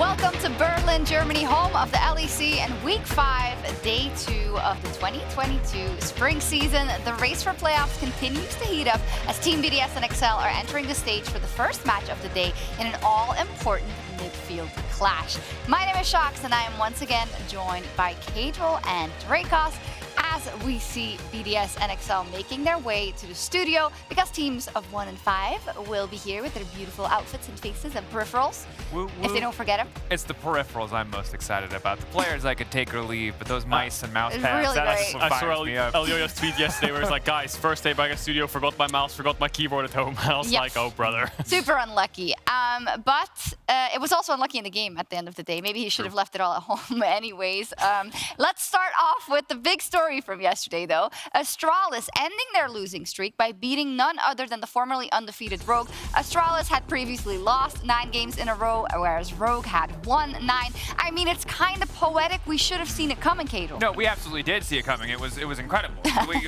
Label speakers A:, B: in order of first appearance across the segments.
A: Welcome to Berlin, Germany, home of the LEC and Week 5, Day 2 of the 2022 spring season. The race for playoffs continues to heat up as Team BDS and Excel are entering the stage for the first match of the day in an all-important midfield clash. My name is Shox, and I am once again joined by Cadril and Drakos as we see BDS and Excel making their way to the studio because teams of 1 and 5 will be here with their beautiful outfits and faces and peripherals.
B: Woo, woo.
A: If they don't forget them.
B: It's the peripherals I'm most excited about. The players I could take or leave, but those mice and mouse pads,
A: really
B: that's
A: great.
B: what
C: I saw
B: fires me up.
C: Elio's tweet yesterday where it's like, guys, first day back at studio, forgot my mouse, forgot my keyboard at home. I was like, oh, brother.
A: Super unlucky. But it was also unlucky in the game at the end of the day. Maybe he should have left it all at home anyways. Let's start off with the big story from yesterday, though. Astralis ending their losing streak by beating none other than the formerly undefeated Rogue. Astralis had previously lost 9 games in a row, whereas Rogue had won 9. I mean, it's kind of poetic. We should have seen it coming, Cadril.
B: No, we absolutely did see it coming. It was incredible.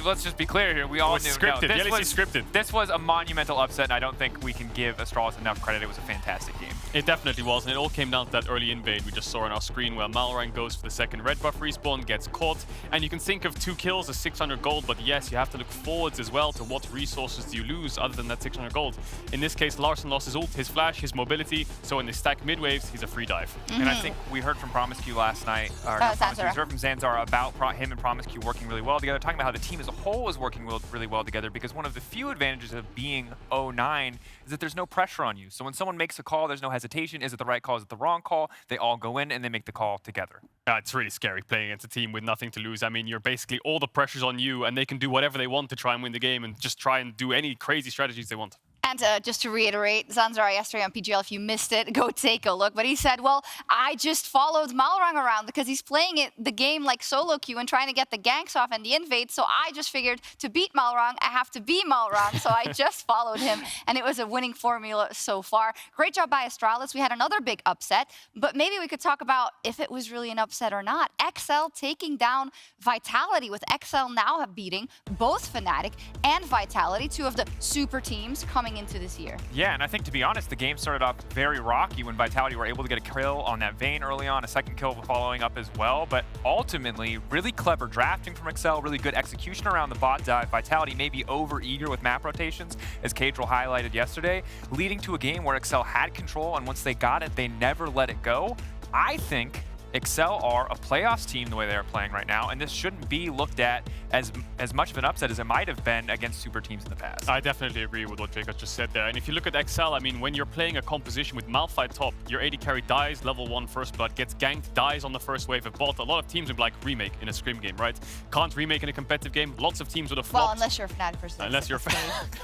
B: Let's just be clear here. We all knew.
C: Scripted.
B: No,
C: The LEC scripted.
B: This was a monumental upset, and I don't think we can give Astralis enough credit. It was a fantastic game.
C: It definitely was, and it all came down to that early invade we just saw on our screen where Malrang goes for the second red buff respawn, gets caught, and you can think of 2 kills as 600 gold, but yes, you have to look forwards as well to what resources do you lose other than that 600 gold. In this case, Larsen lost his ult, his flash, his mobility, so in the stack mid waves, he's a free dive.
B: And I think we heard from Promiscu last night, or not Promiscu, we heard from Zanzar about him and Promiscu working really well together, talking about how the team as a whole is working really well together, because one of the few advantages of being 0-9 is that there's no pressure on you. So when someone makes a call, there's no hesitation. Is it the right call? Is it the wrong call? They all go in and they make the call together.
C: It's really scary playing against a team with nothing to lose. I mean, you're basically all the pressure's on you, and they can do whatever they want to try and win the game and just try and do any crazy strategies they want.
A: And just to reiterate, Zanzar yesterday on PGL, if you missed it, go take a look. But he said, well, I just followed Malrang around because he's playing the game like solo queue and trying to get the ganks off and the invade. So I just figured to beat Malrang, I have to be Malrang. So I just followed him. And it was a winning formula so far. Great job by Astralis. We had another big upset. But maybe we could talk about if it was really an upset or not. XL taking down Vitality, with XL now beating both Fnatic and Vitality, 2 of the super teams coming into this year.
B: Yeah, and I think, to be honest, the game started off very rocky when Vitality were able to get a kill on that Vayne early on, a second kill following up as well, but ultimately, really clever drafting from Excel, really good execution around the bot dive. Vitality may be over-eager with map rotations, as Cadril highlighted yesterday, leading to a game where Excel had control, and once they got it, they never let it go. I think Excel are a playoffs team the way they are playing right now, and this shouldn't be looked at as much of an upset as it might have been against super teams in the past.
C: I definitely agree with what Jacob just said there. And if you look at Excel, I mean, when you're playing a composition with Malphite top, your AD carry dies, level 1 first blood, gets ganked, dies on the first wave of bot. A lot of teams would be like, remake in a scrim game, right? Can't remake in a competitive game. Lots of teams would have flopped.
A: Well, unless you're a Fnatic person.
C: Unless you're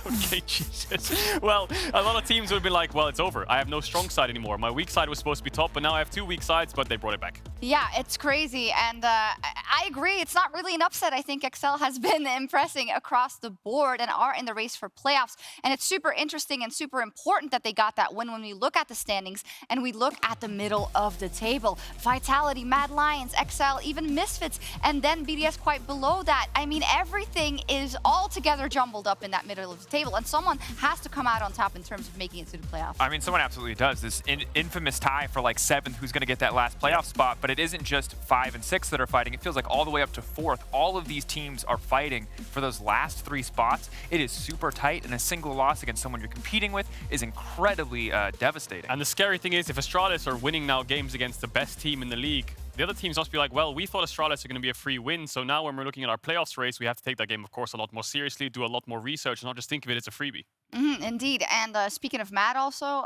C: okay, Jesus. Well, a lot of teams would be like, well, it's over. I have no strong side anymore. My weak side was supposed to be top, but now I have 2 weak sides, but they brought it back.
A: Yeah, it's crazy, and I agree. It's not really an upset. I think Excel has been impressing across the board and are in the race for playoffs, and it's super interesting and super important that they got that win when we look at the standings and we look at the middle of the table. Vitality, Mad Lions, Excel, even Misfits, and then BDS quite below that. I mean, everything is all together jumbled up in that middle of the table, and someone has to come out on top in terms of making it to the playoffs.
B: I mean, someone absolutely does. This infamous tie for like 7th, who's going to get that last playoff spot, but it isn't just 5 and 6 that are fighting. It feels like all the way up to 4th. All of these teams are fighting for those last 3 spots. It is super tight, and a single loss against someone you're competing with is incredibly devastating.
C: And the scary thing is, if Astralis are winning now games against the best team in the league, the other teams must be like, well, we thought Astralis are going to be a free win, so now when we're looking at our playoffs race, we have to take that game, of course, a lot more seriously, do a lot more research, and not just think of it as a freebie.
A: Indeed, and speaking of Mad also,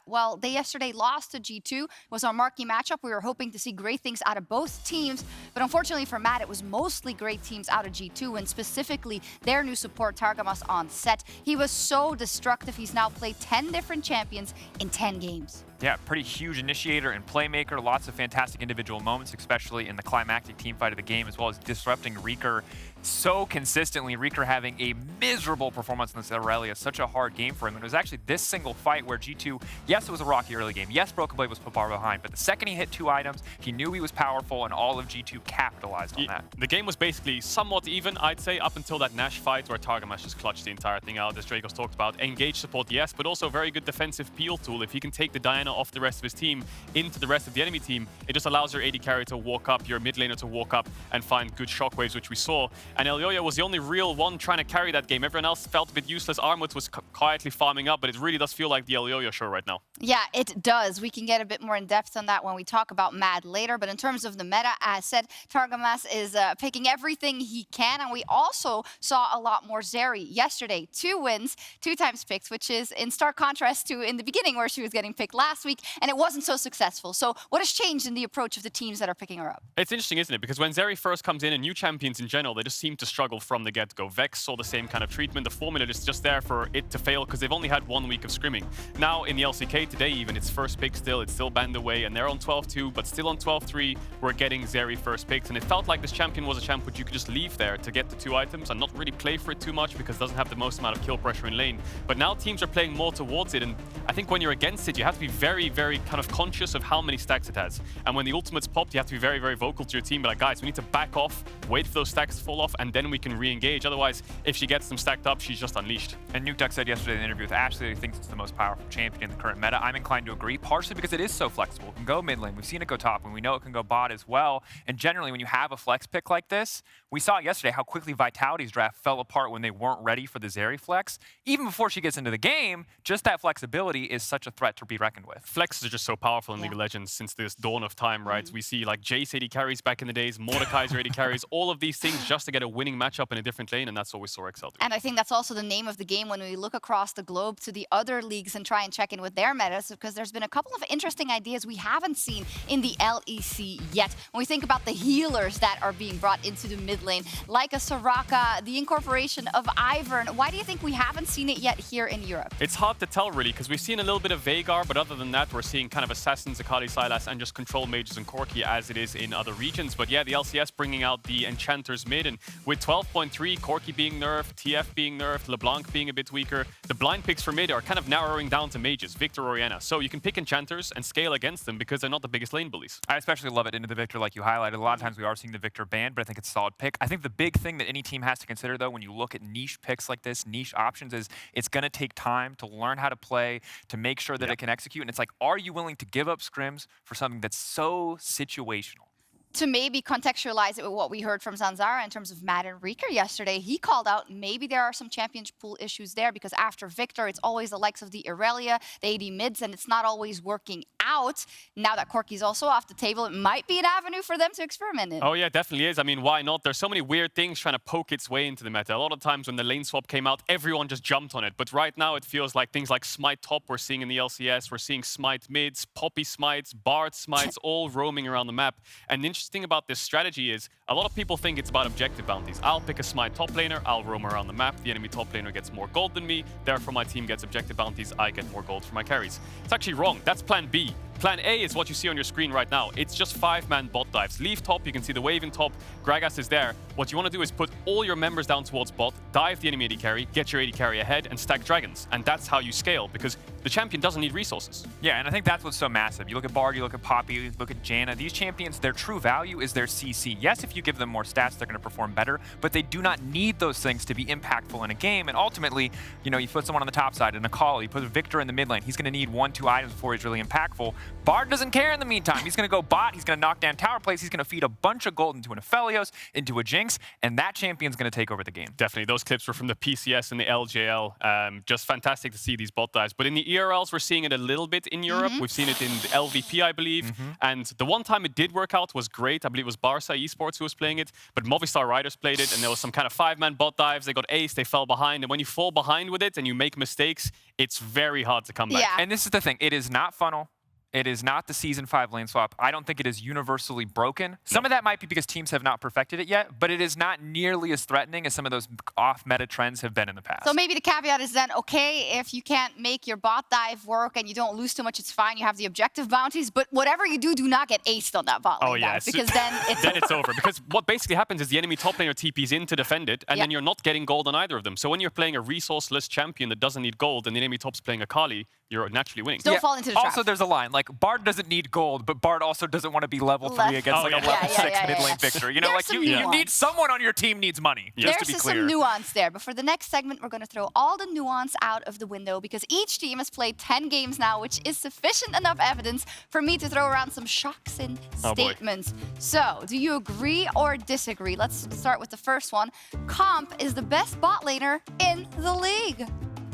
A: well, they yesterday lost to G2. It was our marquee matchup. We were hoping to see great things out of both teams, but unfortunately for Mad, it was mostly great teams out of G2, and specifically their new support, Targamas, on set. He was so destructive. He's now played 10 different champions in 10 games.
B: Yeah, pretty huge initiator and playmaker. Lots of fantastic individual moments, especially in the climactic team fight of the game, as well as disrupting FLICKR so consistently. FLICKR having a miserable performance in this Irelia. Such a hard game for him. And it was actually this single fight where G2, yes, it was a rocky early game. Yes, Broken Blade was put far behind. But the second he hit 2 items, he knew he was powerful, and all of G2 capitalized on that.
C: The game was basically somewhat even, I'd say, up until that Nash fight where Targamas just clutched the entire thing out, as Dracos talked about. Engage support, yes, but also very good defensive peel tool. If he can take the Diana off the rest of his team into the rest of the enemy team, it just allows your AD carry to walk up, your mid laner to walk up and find good shockwaves, which we saw. And Elyoya was the only real one trying to carry that game. Everyone else felt a bit useless. Armut was quietly farming up, but it really does feel like the Elyoya show right now.
A: Yeah, it does. We can get a bit more in depth on that when we talk about Mad later. But in terms of the meta, as said, Targamas is picking everything he can. And we also saw a lot more Zeri yesterday. 2 wins, 2 times picked, which is in stark contrast to in the beginning where she was getting picked last week, and it wasn't so successful. So what has changed in the approach of the teams that are picking her up?
C: It's interesting, isn't it? Because when Zeri first comes in, and new champions in general, they just seem to struggle from the get-go. Vex saw the same kind of treatment. The formula is just there for it to fail because they've only had 1 week of scrimming. Now in the LCK today even, it's first pick still, it's still banned away, and they're on 12-2, but still on 12-3, we're getting Zeri first picked. And it felt like this champion was a champ which you could just leave there to get the 2 items and not really play for it too much because it doesn't have the most amount of kill pressure in lane. But now teams are playing more towards it, and I think when you're against it, you have to be very, very kind of conscious of how many stacks it has. And when the ultimate's popped, you have to be very, very vocal to your team. But like, guys, we need to back off, wait for those stacks to fall off, and then we can re-engage. Otherwise, if she gets them stacked up, she's just unleashed.
B: And Nukeduck said yesterday in an interview with Ashley that he thinks it's the most powerful champion in the current meta. I'm inclined to agree, partially because it is so flexible. It can go mid lane. We've seen it go top, and we know it can go bot as well. And generally, when you have a flex pick like this, we saw yesterday how quickly Vitality's draft fell apart when they weren't ready for the Zeri flex. Even before she gets into the game, just that flexibility is such a threat to be reckoned with.
C: Flexes are just so powerful in League of Legends since this dawn of time, right? We see like Jace AD carries back in the days, Mordekaiser AD carries, all of these things just to get a winning matchup in a different lane, and that's what we saw Excel do.
A: And I think that's also the name of the game when we look across the globe to the other leagues and try and check in with their metas, because there's been a couple of interesting ideas we haven't seen in the LEC yet. When we think about the healers that are being brought into the mid lane, like a Soraka, the incorporation of Ivern, why do you think we haven't seen it yet here in Europe?
C: It's hard to tell really, because we've seen a little bit of Veigar, but other than that, we're seeing kind of Assassins, Akali Sylas, and just control mages and Corki as it is in other regions. But yeah, the LCS bringing out the Enchanters mid, and with 12.3, Corki being nerfed, TF being nerfed, LeBlanc being a bit weaker, the blind picks for mid are kind of narrowing down to mages, Victor or Orianna. So you can pick Enchanters and scale against them because they're not the biggest lane bullies.
B: I especially love it into the Victor, like you highlighted. A lot of times we are seeing the Victor banned, but I think it's a solid pick. I think the big thing that any team has to consider, though, when you look at niche picks like this, niche options, is it's going to take time to learn how to play, to make sure that it can execute. And it's like, are you willing to give up scrims for something that's so situational?
A: To maybe contextualize it with what we heard from Zanzara in terms of Matt and FLICKR yesterday, he called out maybe there are some championship pool issues there because after Victor, it's always the likes of the Irelia, the AD mids, and it's not always working out. Now that Corki's also off the table, it might be an avenue for them to experiment in.
C: Oh yeah, definitely is. I mean, why not? There's so many weird things trying to poke its way into the meta. A lot of times when the lane swap came out, everyone just jumped on it. But right now it feels like things like Smite top we're seeing in the LCS, we're seeing Smite mids, Poppy Smites, Bard Smites, all roaming around the map. And the interesting thing about this strategy is a lot of people think it's about objective bounties. I'll pick a Smite top laner, I'll roam around the map, the enemy top laner gets more gold than me, therefore my team gets objective bounties, I get more gold for my carries. It's actually wrong. That's plan B. Plan A is what you see on your screen right now. It's just 5-man bot dives. Leave top, you can see the wave in top, Gragas is there. What you want to do is put all your members down towards bot, dive the enemy AD carry, get your AD carry ahead, and stack dragons. And that's how you scale, because the champion doesn't need resources.
B: Yeah, and I think that's what's so massive. You look at Bard, you look at Poppy, you look at Janna. These champions, their true value is their CC. Yes, if you give them more stats, they're going to perform better, but they do not need those things to be impactful in a game. And ultimately, you know, you put someone on the top side, in a call, you put a Victor in the mid lane, he's going to need 1-2 items before he's really impactful. Bard doesn't care in the meantime. He's going to go bot, he's going to knock down tower plays, he's going to feed a bunch of gold into an Aphelios, into a Jinx, and that champion's going to take over the game.
C: Definitely. Those clips were from the PCS and the LJL. Just fantastic to see these bot dives. But in the ERLs, we're seeing it a little bit in Europe. We've seen it in the LVP, I believe. And the one time it did work out was great. I believe it was Barca Esports who was playing it. But Movistar Riders played it, and there was some kind of 5-man bot dives. They got ace, they fell behind. And when you fall behind with it and you make mistakes, it's very hard to come back.
A: Yeah.
B: And this is the thing. It is not funnel. It is not the Season 5 lane swap. I don't think it is universally broken. Some of that might be because teams have not perfected it yet, but it is not nearly as threatening as some of those off-meta trends have been in the past.
A: So maybe the caveat is then, okay, if you can't make your bot dive work and you don't lose too much, it's fine. You have the objective bounties, but whatever you do, do not get aced on that bot lane dive, because then it's
C: then it's over. Because what basically happens is the enemy top laner TPs in to defend it, and then you're not getting gold on either of them. So when you're playing a resourceless champion that doesn't need gold, and the enemy top's playing a Kali, you're naturally winning.
A: Don't fall into the trap.
B: Also, there's a line. Like, Bard doesn't need gold, but Bard also doesn't want to be level 3 against like a level 6 mid lane victor. You know, like you need someone on your team needs money, just to be clear.
A: There's some nuance there, but for the next segment, we're going to throw all the nuance out of the window because each team has played 10 games now, which is sufficient enough evidence for me to throw around some shocks and statements. So, do you agree or disagree? Let's start with the first one. Comp is the best bot laner in the league.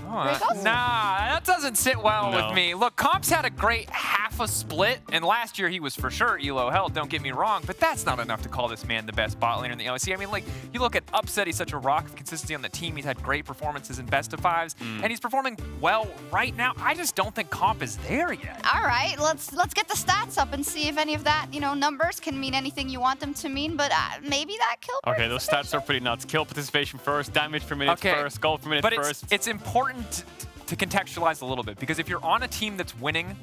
B: Nah, that doesn't sit well with me. Look, Comp's had a great half a split, and last year he was for sure ELO hell, don't get me wrong, but that's not enough to call this man the best bot laner in the LEC. I mean, like, you look at Upset, he's such a rock of consistency on the team. He's had great performances in best of fives, and he's performing well right now. I just don't think Comp is there yet.
A: All right, let's get the stats up and see if any of that, numbers can mean anything you want them to mean, but maybe that kill participation.
C: Okay, those stats are pretty nuts. Kill participation first, damage per minute first, gold per minute first.
B: But it's important to contextualize a little bit, because if you're on a team that's winning,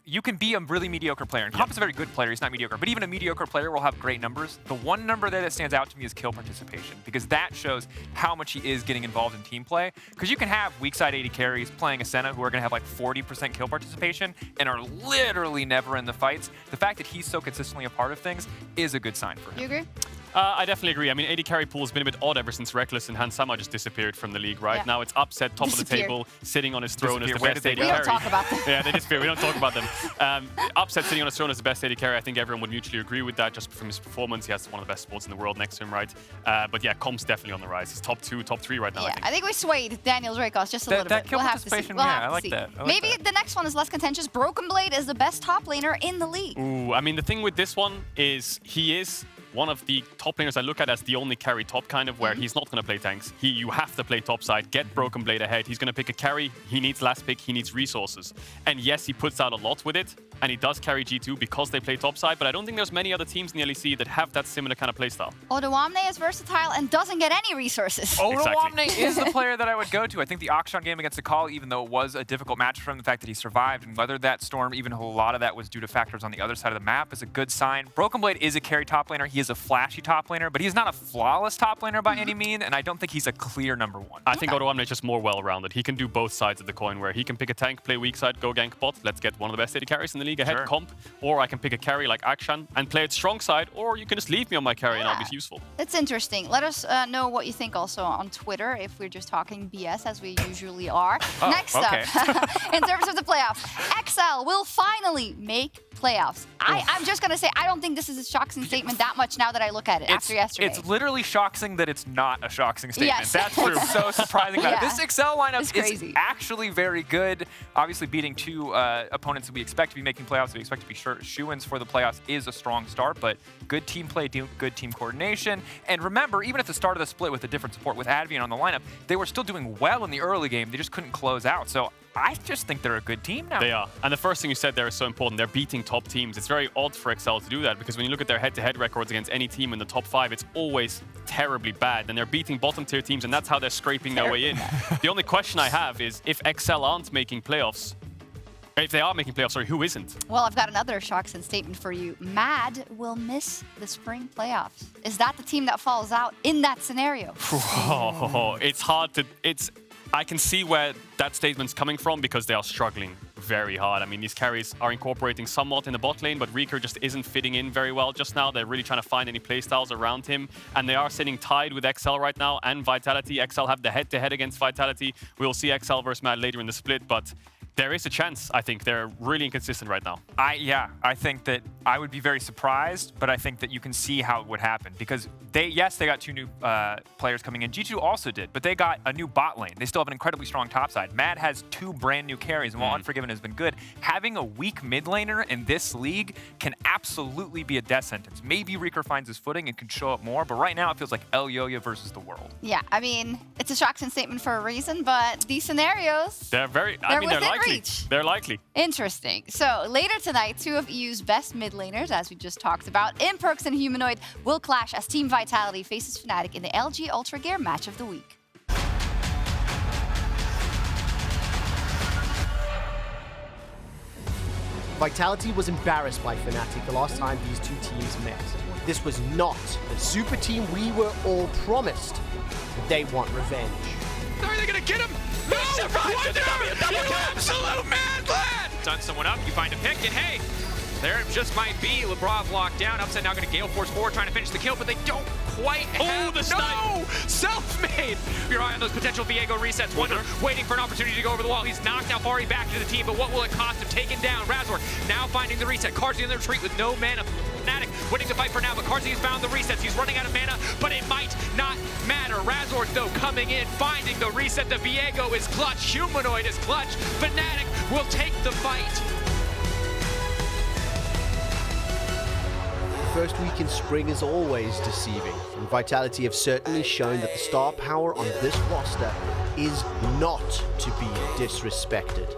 B: you can be a really mediocre player. And Comp is a very good player, he's not mediocre, but even a mediocre player will have great numbers. The one number there that stands out to me is kill participation, because that shows how much he is getting involved in team play. Because you can have weak side 80 carries playing a Senna who are going to have like 40% kill participation and are literally never in the fights. The fact that he's so consistently a part of things is a good sign for him.
A: You agree?
C: I definitely agree. I mean, 80 carry pool has been a bit odd ever since Reckless and Hansama just disappeared from the league, right? Now it's Upset, top of the table, sitting on his throne as the best 80 carry.
A: We don't talk about them.
C: Yeah, they disappear. We don't talk about them. Upset sitting on his throne as the best 80 carry. I think everyone would mutually agree with that just from his performance. He has one of the best sports in the world next to him, right? But yeah, Comp's definitely on the rise. He's top 2, top 3 right now,
A: I think we swayed Daniel's Raycross just a little bit.
B: Kill
A: we'll have to see.
B: participation, I like that.
A: Maybe the next one is less contentious. Broken Blade is the best top laner in the league.
C: Ooh, I mean, the thing with this one is he is one of the top laners I look at as the only carry top, kind of, where he's not going to play tanks. You have to play top side, get Broken Blade ahead. He's going to pick a carry. He needs last pick. He needs resources. And yes, he puts out a lot with it, and he does carry G2 because they play top side, but I don't think there's many other teams in the LEC that have that similar kind of playstyle.
A: Odoamne is versatile and doesn't get any resources.
B: Odoamne is the player that I would go to. I think the Akshan game against Akali, even though it was a difficult match for him, the fact that he survived and weathered that storm, even though a lot of that was due to factors on the other side of the map, is a good sign. Broken Blade is a carry top laner. He is a flashy top laner, but he's not a flawless top laner by any means, and I don't think he's a clear #1.
C: I think Odoamne is just more well-rounded. He can do both sides of the coin, where he can pick a tank, play weak side, go gank bot. Let's get one of the best AD carries in the league ahead, Comp. Or I can pick a carry like Akshan and play it strong side, or you can just leave me on my carry and I'll be useful.
A: That's interesting. Let us know what you think also on Twitter, if we're just talking BS, as we usually are. Next up, in terms of the playoffs, XL will finally make playoffs. I'm just going to say, I don't think this is a shocking statement that much now that I look at it after yesterday.
B: It's literally shocking that it's not a shocking statement.
A: Yes.
B: That's what's so surprising about it. This XL lineup is
A: crazy.
B: very good. Obviously, beating 2 opponents that we expect to be making playoffs, that we expect to be shoo-ins for the playoffs, is a strong start, but good team play, good team coordination. And remember, even at the start of the split with a different support with Advian on the lineup, they were still doing well in the early game. They just couldn't close out. So I just think they're a good team now.
C: They are. And the first thing you said there is so important. They're beating top teams. It's very odd for XL to do that, because when you look at their head-to-head records against any team in the top 5, it's always terribly bad. And they're beating bottom-tier teams, and that's how they're scraping their way in. The only question I have is, if XL aren't making playoffs, if they are making playoffs, sorry, who isn't?
A: Well, I've got another shocks and statement for you. Mad will miss the spring playoffs. Is that the team that falls out in that scenario?
C: It's hard to... I can see where that statement's coming from, because they are struggling very hard. I mean, these carries are incorporating somewhat in the bot lane, but Reeker just isn't fitting in very well just now. They're really trying to find any playstyles around him, and they are sitting tied with XL right now and Vitality. XL have the head-to-head against Vitality. We'll see XL versus Mad later in the split, but there is a chance. I think they're really inconsistent right now.
B: I think that I would be very surprised, but I think that you can see how it would happen, because they got 2 new players coming in. G2 also did, but they got a new bot lane. They still have an incredibly strong top side. Mad has 2 brand new carries, and while Unforgiven has been good, having a weak mid laner in this league can absolutely be a death sentence. Maybe Reeker finds his footing and can show up more, but right now it feels like El Yoya versus the world.
A: Yeah, I mean, it's a shocking statement for a reason, but these scenarios,
C: they're very...
A: they're within Reach.
C: They're likely.
A: Interesting. So later tonight, two of EU's best mid laners, as we just talked about, Imperks and Humanoid, will clash as Team Vitality faces Fnatic in the LG Ultra Gear Match of the Week.
D: Vitality was embarrassed by Fnatic the last time these two teams met. This was not the super team we were all promised. They want revenge.
B: Are they gonna get him? No! Wonder! You absolute mad lad! Done someone up, you find a pick, and hey, there it just might be. Lebrov locked down. Upset now gonna Gale Force forward, trying to finish the kill, but they don't quite have...
C: the snipe!
B: No! Self-made! Your eye on those potential Viego resets. Wonder waiting for an opportunity to go over the wall. He's knocked out Fari back into the team, but what will it cost him? Taken down. Razork now finding the reset. Carzzy in the retreat with no mana. Fnatic winning the fight for now, but Carzzy has found the resets. He's running out of mana, but it might not matter. Razork, though, coming in, finding the reset. The Viego is clutch. Humanoid is clutch. Fnatic will take the fight.
D: First week in spring is always deceiving, and Vitality have certainly shown that the star power on this roster is not to be disrespected.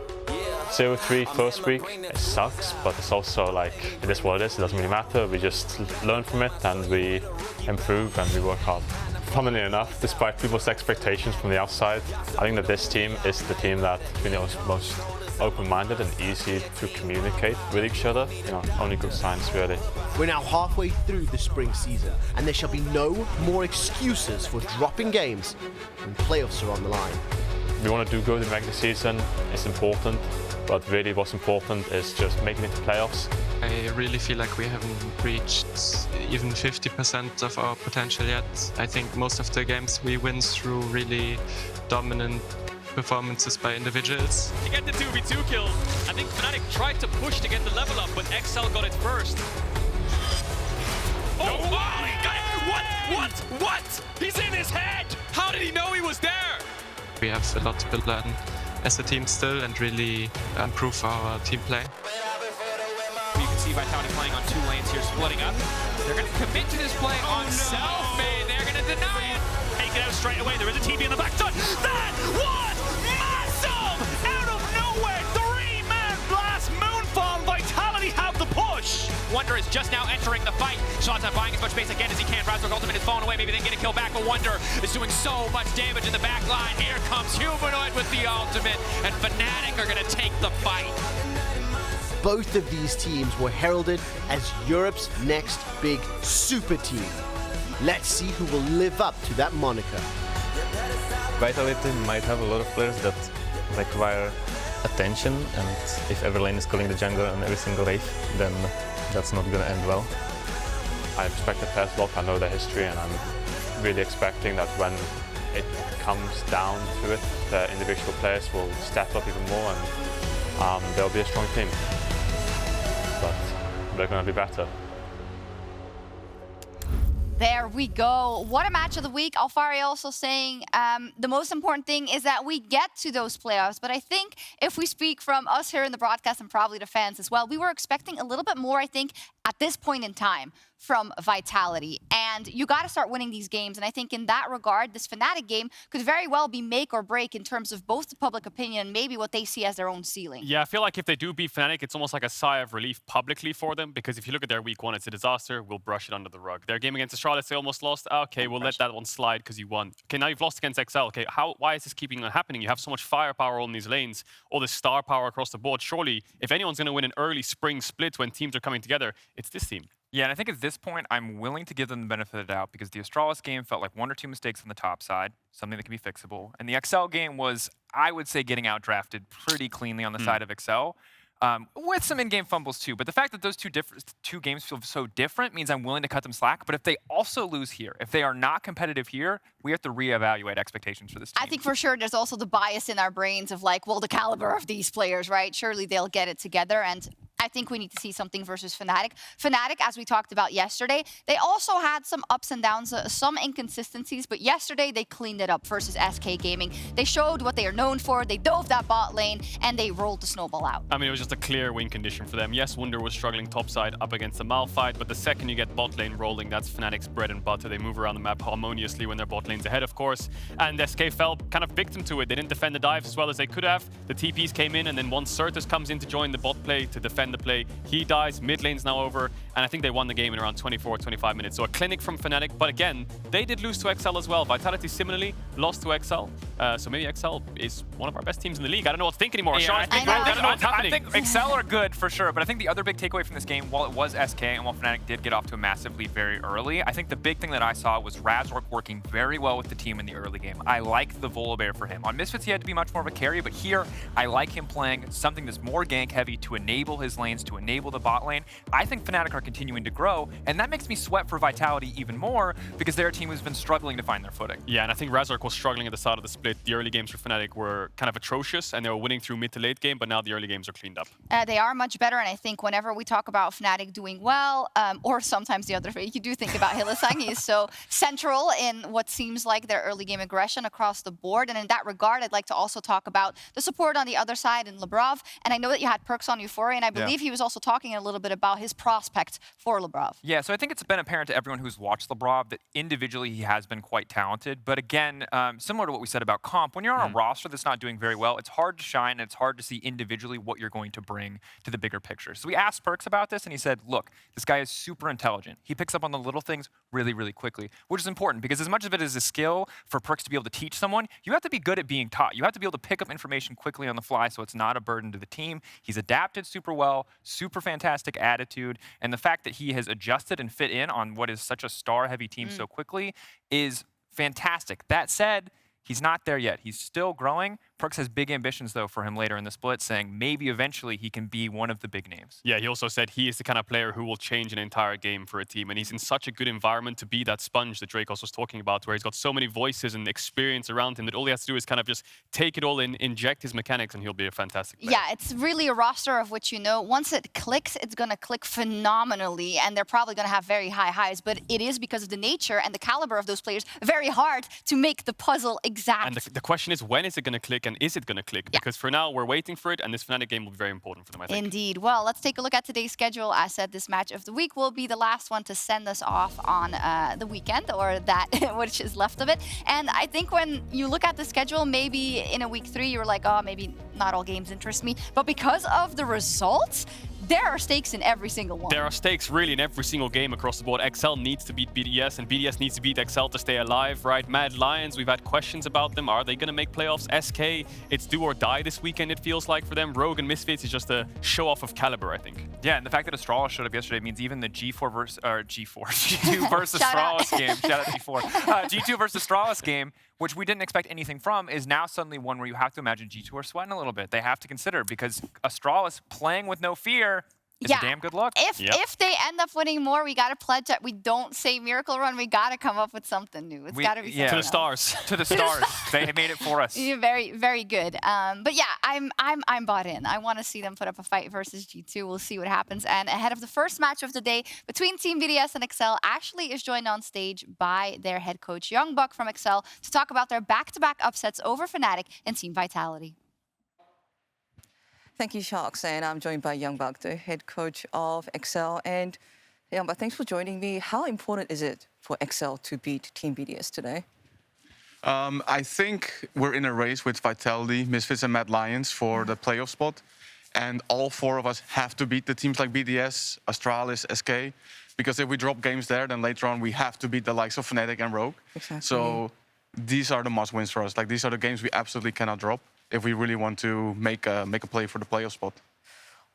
E: 0-3 first week, it sucks, but it's also like, it is what it is, it doesn't really matter. We just learn from it and we improve and we work hard. Funnily enough, despite people's expectations from the outside, I think that this team is the team that is most open-minded and easy to communicate with each other. Only good signs really.
D: We're now halfway through the spring season, and there shall be no more excuses for dropping games when playoffs are on the line.
E: We want to do good in regular season, it's important, but really what's important is just making it to playoffs.
F: I really feel like we haven't reached even 50% of our potential yet. I think most of the games we win through really dominant performances by individuals.
C: To get the 2v2 kill, I think Fnatic tried to push to get the level up, but XL got it first. Oh my god! What? He's in his head! How did he know he was there?
F: We have a lot to learn as a team still and really improve our team play.
B: You can see Vitality playing on two lanes here, splitting up. They're going to commit to this play on self-made. They're going to deny it.
G: Take it out straight away. There is a TP in the backside. That was massive! Out of nowhere, three-man blast moonfall. Vitality have the push.
B: Wonder is just now entering the fight. Shots on buying as much space again as he can. Razork ultimate is falling away. Maybe they can get a kill back, but Wonder is doing so much damage in the back line. Here comes Humanoid with the ultimate, and Fnatic are going to take the fight.
D: Both of these teams were heralded as Europe's next big super team. Let's see who will live up to that moniker.
H: Vitality might have a lot of players that require attention, and if every lane is calling the jungler on every single wave, then that's not going to end well.
E: I expect the pass block, I know the history, and I'm really expecting that when it comes down to it, the individual players will step up even more and they'll be a strong team. But they're going to be better.
A: There we go. What a match of the week. Alfari also saying the most important thing is that we get to those playoffs. But I think if we speak from us here in the broadcast and probably the fans as well, we were expecting a little bit more, I think, at this point in time from Vitality. And you got to start winning these games. And I think in that regard, this Fnatic game could very well be make or break in terms of both the public opinion and maybe what they see as their own ceiling.
C: Yeah, I feel like if they do beat Fnatic, it's almost like a sigh of relief publicly for them, because if you look at their week one, it's a disaster. We'll brush it under the rug. Their game against the Charlotte, they almost lost. Okay, we'll let that one slide because you won. Okay, now you've lost against XL. Okay, why is this keeping on happening? You have so much firepower on these lanes, all this star power across the board. Surely, if anyone's going to win an early spring split when teams are coming together, it's this team.
B: Yeah, and I think at this point, I'm willing to give them the benefit of the doubt because the Astralis game felt like one or two mistakes on the top side, something that can be fixable. And the XL game was, I would say, getting outdrafted pretty cleanly on the side of XL, with some in-game fumbles too. But the fact that those two games feel so different means I'm willing to cut them slack. But if they also lose here, if they are not competitive here, we have to reevaluate expectations for this team.
A: I think for sure there's also the bias in our brains of like, well, the caliber of these players, right? Surely they'll get it together. And I think we need to see something versus Fnatic. Fnatic, as we talked about yesterday, they also had some ups and downs, some inconsistencies, but yesterday they cleaned it up versus SK Gaming. They showed what they are known for, they dove that bot lane, and they rolled the snowball out.
C: I mean, it was just a clear win condition for them. Yes, Wunder was struggling topside up against the Mal fight, but the second you get bot lane rolling, that's Fnatic's bread and butter. They move around the map harmoniously when their bot lane's ahead, of course, and SK fell kind of victim to it. They didn't defend the dives as well as they could have. The TPs came in, and then once Certus comes in to join the bot play, to defend the play, he dies, mid lane's now over, and I think they won the game in around 24, 25 minutes. So a clinic from Fnatic, but again, they did lose to XL as well. Vitality similarly lost to XL, so maybe XL is one of our best teams in the league. I don't know what to think anymore.
B: Yeah,
C: Sean, I don't know what's happening.
B: I think XL are good for sure, but I think the other big takeaway from this game, while it was SK and while Fnatic did get off to a massive lead very early, I think the big thing that I saw was Razork working very well with the team in the early game. I like the Volibear for him. On Misfits, he had to be much more of a carry, but here, I like him playing something that's more gank heavy to enable his lanes, to enable the bot lane. I think Fnatic are continuing to grow, and that makes me sweat for Vitality even more because they're a team who's been struggling to find their footing.
C: Yeah, and I think Razork was struggling at the start of the split. The early games for Fnatic were kind of atrocious, and they were winning through mid to late game, but now the early games are cleaned up.
A: They are much better, and I think whenever we talk about Fnatic doing well, or sometimes the other way, you do think about Hylissang. He is so central in what seems like their early game aggression across the board, and in that regard, I'd like to also talk about the support on the other side in Lebrov, and I know that you had Perks on Euphoria, and I believe he was also talking a little bit about his prospect for Lebrov.
B: Yeah, so I think it's been apparent to everyone who's watched Lebrov that individually he has been quite talented, but again, similar to what we said about Comp, when you're on a roster that's not doing very well, it's hard to shine and it's hard to see individually what you're going to bring to the bigger picture. So we asked Perks about this and he said, look, this guy is super intelligent. He picks up on the little things really, really quickly, which is important because as much of it is a skill for Perks to be able to teach someone, you have to be good at being taught. You have to be able to pick up information quickly on the fly so it's not a burden to the team. He's adapted super well, super fantastic attitude, and the fact that he has adjusted and fit in on what is such a star-heavy team so quickly is fantastic. That said, he's not there yet. He's still growing. Perks has big ambitions, though, for him later in the split, saying maybe eventually he can be one of the big names.
C: Yeah, he also said he is the kind of player who will change an entire game for a team, and he's in such a good environment to be that sponge that Drake was talking about, where he's got so many voices and experience around him that all he has to do is kind of just take it all in, inject his mechanics, and he'll be a fantastic player.
A: Yeah, it's really a roster of which, you know, once it clicks, it's going to click phenomenally, and they're probably going to have very high highs, but it is because of the nature and the caliber of those players very hard to make the puzzle exact.
C: And the question is, when is it going to click, and is it going to click? Because for now, we're waiting for it, and this Fnatic game will be very important for them, I think.
A: Indeed. Well, let's take a look at today's schedule. As said, this match of the week will be the last one to send us off on the weekend, or that which is left of it. And I think when you look at the schedule, maybe in a week 3, you were like, oh, maybe not all games interest me. But because of the results, there are stakes in every single one.
C: There are stakes really in every single game across the board. XL needs to beat BDS, and BDS needs to beat XL to stay alive, right? Mad Lions, we've had questions about them. Are they going to make playoffs? SK, it's do or die this weekend, it feels like, for them. Rogue and Misfits is just a show-off of caliber, I think.
B: Yeah, and the fact that Astralis showed up yesterday means even the G2 versus Astralis game, shout out G4, G2 versus Astralis game, which we didn't expect anything from, is now suddenly one where you have to imagine G2 are sweating a little bit. They have to consider, because Astralis playing with no fear is a damn good look.
A: If they end up winning more, we got to pledge that we don't say Miracle Run. We got to come up with something new. It's got to be something
C: to the
A: else.
C: stars.
B: To the stars. They made it for us.
A: Yeah, very, very good. But yeah, I'm bought in. I want to see them put up a fight versus G2. We'll see what happens. And ahead of the first match of the day between Team BDS and XL, Ashley is joined on stage by their head coach Youngbuck from XL to talk about their back-to-back upsets over Fnatic and Team Vitality.
I: Thank you, Sharks, and I'm joined by Youngbuck, the head coach of XL. And Youngbuck, thanks for joining me. How important is it for XL to beat Team BDS today?
J: I think we're in a race with Vitality, Misfits, and Mad Lions for the playoff spot. And all 4 of us have to beat the teams like BDS, Astralis, SK. Because if we drop games there, then later on we have to beat the likes of Fnatic and Rogue.
I: Exactly.
J: So these are the must-wins for us. Like, these are the games we absolutely cannot drop if we really want to make a play for the playoff spot.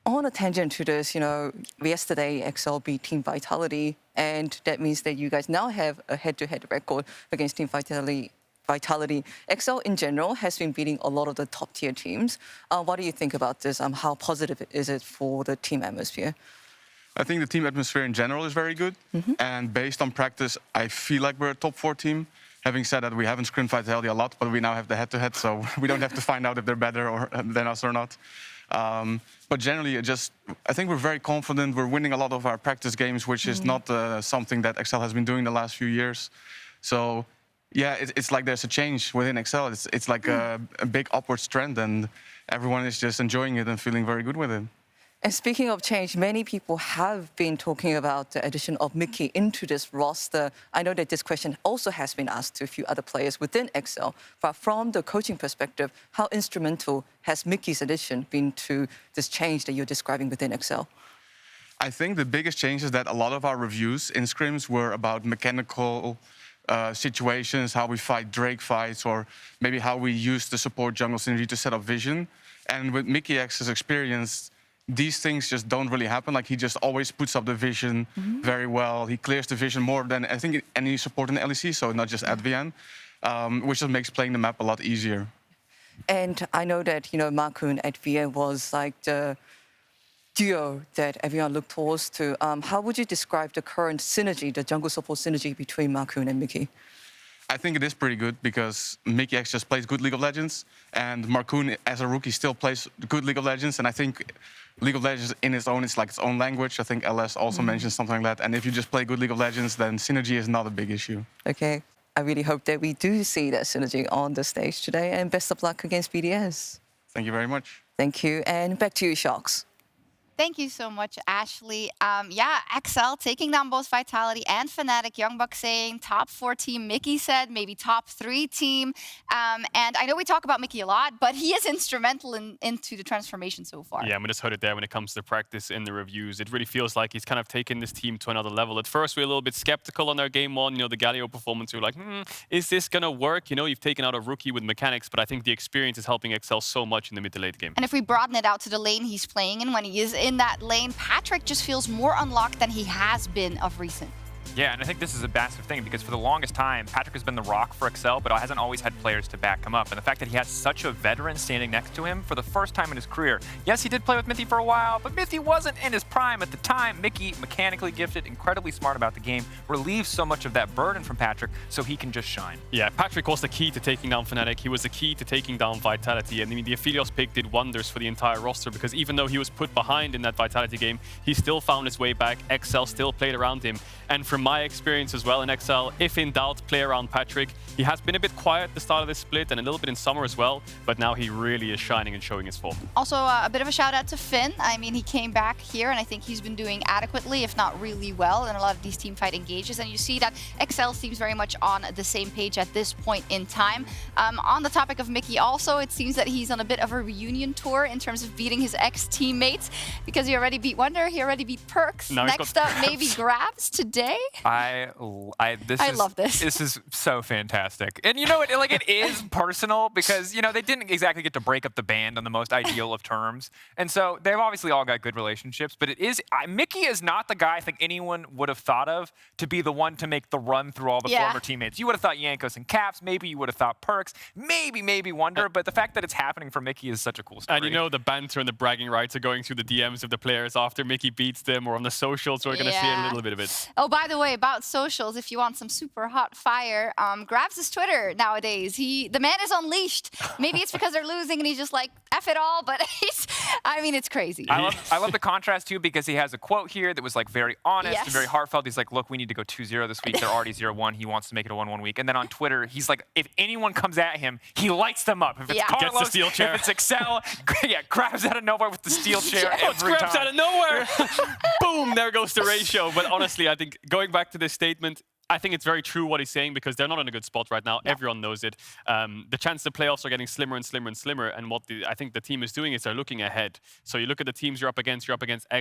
I: On a tangent to this, you know, yesterday XL beat Team Vitality, and that means that you guys now have a head-to-head record against Team Vitality. XL in general has been beating a lot of the top-tier teams. What do you think about this? How positive is it for the team atmosphere?
J: I think the team atmosphere in general is very good. And based on practice, I feel like we're a top 4 team. Having said that, we haven't scrimmed Vitality a lot, but we now have the head-to-head, so we don't have to find out if they're better than us or not. But generally, I think we're very confident. We're winning a lot of our practice games, which is not something that Excel has been doing the last few years. So, yeah, it's like there's a change within Excel. It's like a big upward trend, and everyone is just enjoying it and feeling very good with it.
I: And speaking of change, many people have been talking about the addition of Mickey into this roster. I know that this question also has been asked to a few other players within Excel, but from the coaching perspective, how instrumental has Mickey's addition been to this change that you're describing within Excel?
J: I think the biggest change is that a lot of our reviews in scrims were about mechanical situations, how we fight Drake fights, or maybe how we use the support jungle synergy to set up vision. And with Mickey X's experience, these things just don't really happen. Like, he just always puts up the vision very well. He clears the vision more than, I think, any support in the LEC, so not just Advian, which just makes playing the map a lot easier.
I: And I know that, you know, Marcoon at VA was like the duo that everyone looked towards to. How would you describe the current synergy, the jungle support synergy between Marcoon and Mickey?
J: I think it is pretty good because Mickey X just plays good League of Legends, and Marcoon, as a rookie, still plays good League of Legends. And I think League of Legends in its own, it's like its own language. I think LS also mentioned something like that. And if you just play good League of Legends, then synergy is not a big issue.
I: Okay. I really hope that we do see that synergy on the stage today. And best of luck against BDS.
J: Thank you very much.
I: Thank you. And back to you, Sharks.
A: Thank you so much, Ashley. Yeah, XL taking down both Vitality and Fnatic. Youngbuck saying top 4 team. Mickey said maybe top 3 team. And I know we talk about Mickey a lot, but he is instrumental into the transformation so far.
C: Yeah, we just heard it there when it comes to practice in the reviews. It really feels like he's kind of taken this team to another level. At first, we were a little bit skeptical on their game 1. You know, the Galio performance, we were like, is this going to work? You know, you've taken out a rookie with mechanics, but I think the experience is helping XL so much in the mid to late game.
A: And if we broaden it out to the lane he's playing in, when he is in that lane, Patrick just feels more unlocked than he has been of recent.
B: Yeah, and I think this is a massive thing because for the longest time, Patrick has been the rock for Excel, but hasn't always had players to back him up. And the fact that he has such a veteran standing next to him for the first time in his career. Yes, he did play with Mithy for a while, but Mithy wasn't in his prime at the time. Mickey, mechanically gifted, incredibly smart about the game, relieves so much of that burden from Patrick so he can just shine.
C: Yeah, Patrick was the key to taking down Fnatic. He was the key to taking down Vitality. And I mean, the Aphelios pick did wonders for the entire roster because even though he was put behind in that Vitality game, he still found his way back. XL still played around him. And from my experience as well in XL, if in doubt, play around Patrick. He has been a bit quiet at the start of this split and a little bit in summer as well, but now he really is shining and showing his form.
A: Also, a bit of a shout out to Finn. I mean, he came back here and I think he's been doing adequately, if not really well, in a lot of these teamfight engages. And you see that XL seems very much on the same page at this point in time. On the topic of Mickey also, it seems that he's on a bit of a reunion tour in terms of beating his ex-teammates because he already beat Wonder, he already beat Perks.
C: Now
A: Next up, maybe Grabs today.
B: I love this. This is so fantastic. And you know, it is personal because, you know, they didn't exactly get to break up the band on the most ideal of terms. And so they've obviously all got good relationships, but Mickey is not the guy I think anyone would have thought of to be the one to make the run through all the former teammates. You would have thought Yankos and Caps, maybe you would have thought Perks, maybe Wonder, but the fact that it's happening for Mickey is such a cool story.
C: And you know, the banter and the bragging rights are going through the DMs of the players after Mickey beats them or on the socials, we're going to see a little bit of it.
A: Oh, by the way, about socials, if you want some super hot fire, Grabs his Twitter nowadays. The man is unleashed. Maybe it's because they're losing and he's just like, F it all, but it's crazy.
B: I love the contrast too because he has a quote here that was like very honest and very heartfelt. He's like, look, we need to go 2-0 this week. They're already 0-1. He wants to make it a 1-1 week. And then on Twitter, he's like, if anyone comes at him, he lights them up. If it's Carlos,
C: gets the steel chair.
B: If it's Excel, grabs out of nowhere with the steel chair every
C: grabs
B: time.
C: out of nowhere. Boom, there goes the ratio. But honestly, I think going back to this statement, I think it's very true what he's saying because they're not in a good spot right now. Yeah. Everyone knows it. The chance the playoffs are getting slimmer and slimmer and slimmer. And what I think the team is doing is they're looking ahead. So you look at the teams you're up against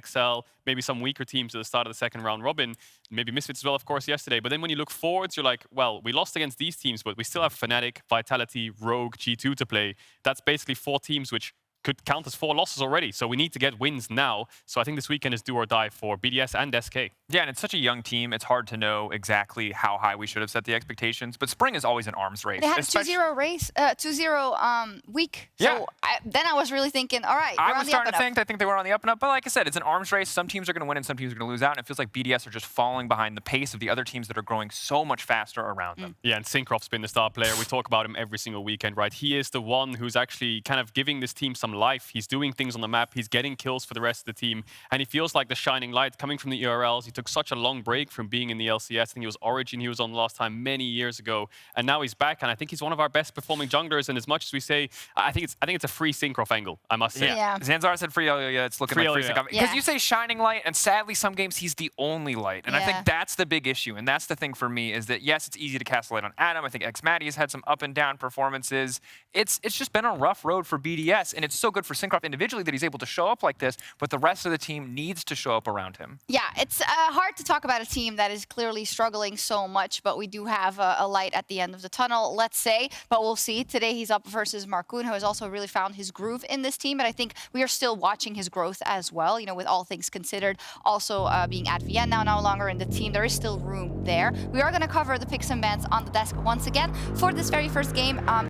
C: XL, maybe some weaker teams at the start of the second round robin, maybe Misfits as well, of course, yesterday. But then when you look forwards, you're like, well, we lost against these teams, but we still have Fnatic, Vitality, Rogue, G2 to play. That's basically 4 teams which could count as 4 losses already. So we need to get wins now. So I think this weekend is do or die for BDS and SK.
B: Yeah, and it's such a young team. It's hard to know exactly how high we should have set the expectations. But spring is always an arms race.
A: They had a 2-0 race, 2-0 week. So then I was really thinking, all right,
B: I was starting to think they were on the up and up. But like I said, it's an arms race. Some teams are going to win and some teams are going to lose out. And it feels like BDS are just falling behind the pace of the other teams that are growing so much faster around them.
C: Yeah, and Syncroft's been the star player. We talk about him every single weekend, right? He is the one who's actually kind of giving this team some life. He's doing things on the map. He's getting kills for the rest of the team. And he feels like the shining light coming from the ERLs. He took such a long break from being in the LCS. I think it was Origin he was on last time many years ago, and now he's back, and I think he's one of our best performing junglers. And as much as we say, I think it's a free Syncroft angle, I must say.
A: Yeah.
B: Zanzar said free Elio, yeah, it's looking like free Syncroft. Because you say shining light, and sadly some games he's the only light. And I think that's the big issue, and that's the thing for me, is that yes, it's easy to cast a light on Adam. I think Xmatty has had some up and down performances. It's just been a rough road for BDS, and it's so good for Syncroft individually that he's able to show up like this, but the rest of the team needs to show up around him.
A: Yeah, it's hard to talk about a team that is clearly struggling so much, but we do have a light at the end of the tunnel, let's say. But we'll see. Today he's up versus Markoon, who has also really found his groove in this team. But I think we are still watching his growth as well, you know, with all things considered. Also being at VN now no longer in the team, there is still room there. We are going to cover the picks and bans on the desk once again for this very first game.